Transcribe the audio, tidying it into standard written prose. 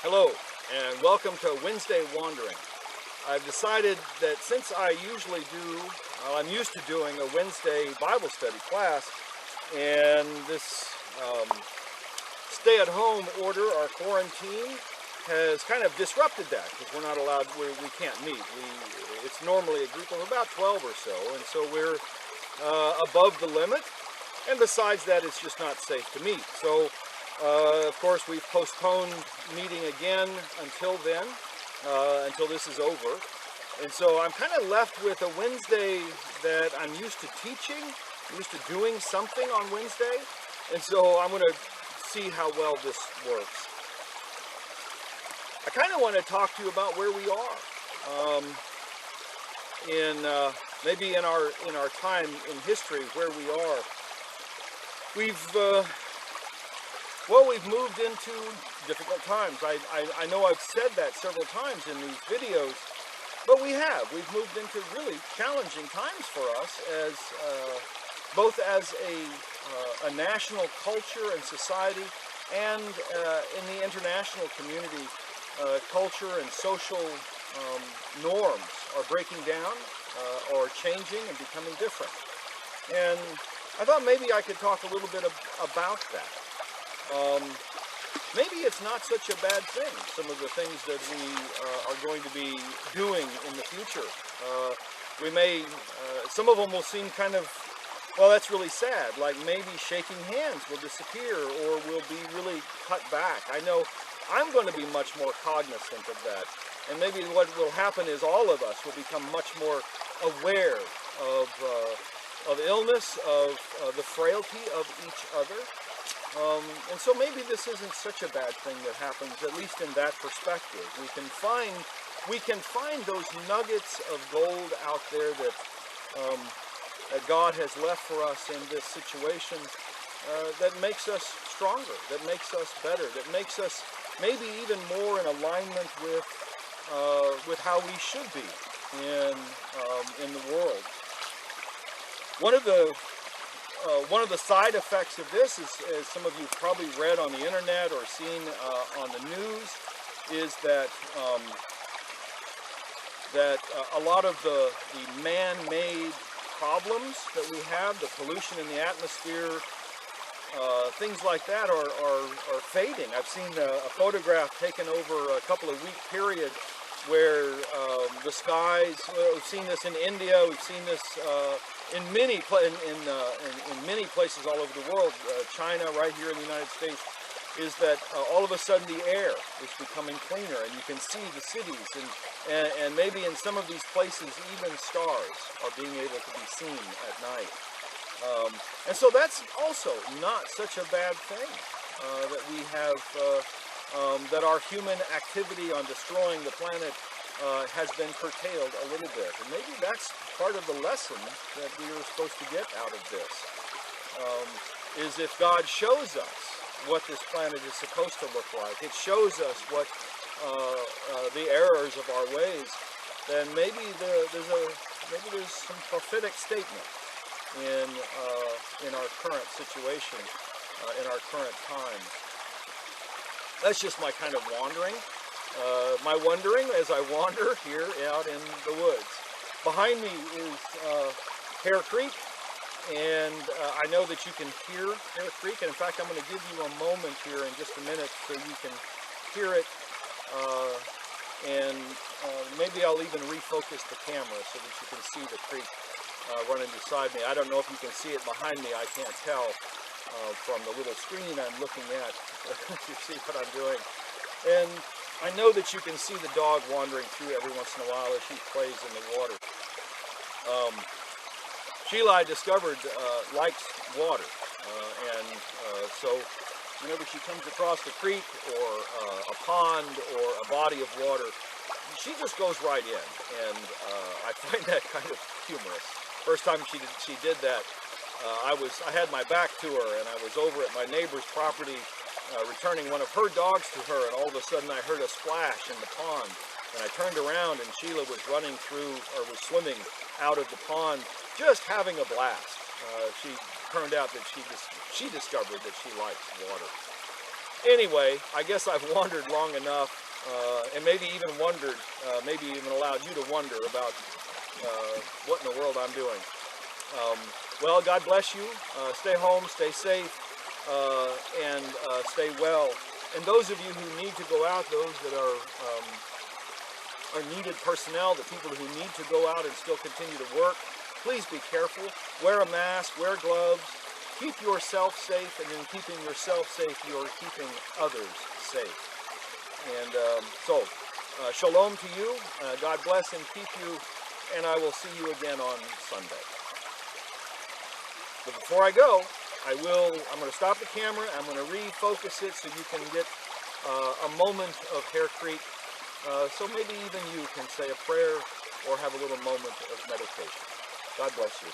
Hello, and welcome to Wednesday Wandering. I've decided that since I'm used to doing a Wednesday Bible study class, and this stay-at-home order, our quarantine, has kind of disrupted that because we're not allowed, we can't meet. It's normally a group of about 12 or so, and so we're above the limit, and besides that, it's just not safe to meet. So of course, we've postponed meeting again until then, until this is over. And so I'm kind of left with a Wednesday that I'm used to teaching, used to doing something on Wednesday. And so I'm going to see how well this works. I kind of want to talk to you about where we are maybe in our time in history, where we are. We've moved into difficult times. I know I've said that several times in these videos, but we've moved into really challenging times for us as both as a national culture and society, and in the international community. Culture and social norms are breaking down or changing and becoming different. And I thought maybe I could talk a little bit about that. Maybe it's not such a bad thing, some of the things that we are going to be doing in the future. Some of them will seem kind of, well, that's really sad, like maybe shaking hands will disappear or will be really cut back. I know I'm going to be much more cognizant of that. And maybe what will happen is all of us will become much more aware of illness, of the frailty of each other. And so maybe this isn't such a bad thing that happens, at least in that perspective. We can find those nuggets of gold out there that God has left for us in this situation, that makes us stronger, that makes us better, that makes us maybe even more in alignment with how we should be in the world. One of the side effects of this is, as some of you probably read on the internet or seen on the news, is that a lot of the man-made problems that we have, the pollution in the atmosphere, things like that are fading. I've seen a photograph taken over a couple of week period where the skies, we've seen this in India, we've seen this in many places all over the world, China, right here in the United States, is that all of a sudden the air is becoming cleaner, and you can see the cities, and maybe in some of these places even stars are being able to be seen at night. And so that's also not such a bad thing, that we have, that our human activity on destroying the planet has been curtailed a little bit. And maybe that's part of the lesson that we are supposed to get out of this, is if God shows us what this planet is supposed to look like, it shows us what the errors of our ways, then maybe there's some prophetic statement in our current situation, in our current time. That's just my kind of wandering. My wondering as I wander here out in the woods. Behind me is Hare Creek, and I know that you can hear Hare Creek, and in fact I'm going to give you a moment here in just a minute so you can hear it, and maybe I'll even refocus the camera so that you can see the creek running beside me. I don't know if you can see it behind me, I can't tell from the little screen I'm looking at. You see what I'm doing. And I know that you can see the dog wandering through every once in a while as she plays in the water. Sheila, I discovered, likes water, and so whenever she comes across a creek or a pond or a body of water, she just goes right in, and I find that kind of humorous. First time she did that, I had my back to her, and I was over at my neighbor's property returning one of her dogs to her, and all of a sudden I heard a splash in the pond, and I turned around and Sheila was running through, or was swimming out of the pond, just having a blast. She turned out that she discovered that she likes water. Anyway, I guess I've wandered long enough, and maybe even wondered, maybe even allowed you to wonder about what in the world I'm doing. Well, God bless you. Stay home, stay safe, and stay well. And those of you who need to go out, those that are needed personnel, the people who need to go out and still continue to work, please be careful. Wear a mask, wear gloves. Keep yourself safe, and in keeping yourself safe, you're keeping others safe. And shalom to you. God bless and keep you, and I will see you again on Sunday. But before I go, I'm going to stop the camera. I'm going to refocus it so you can get a moment of Hare Creek. So maybe even you can say a prayer or have a little moment of meditation. God bless you.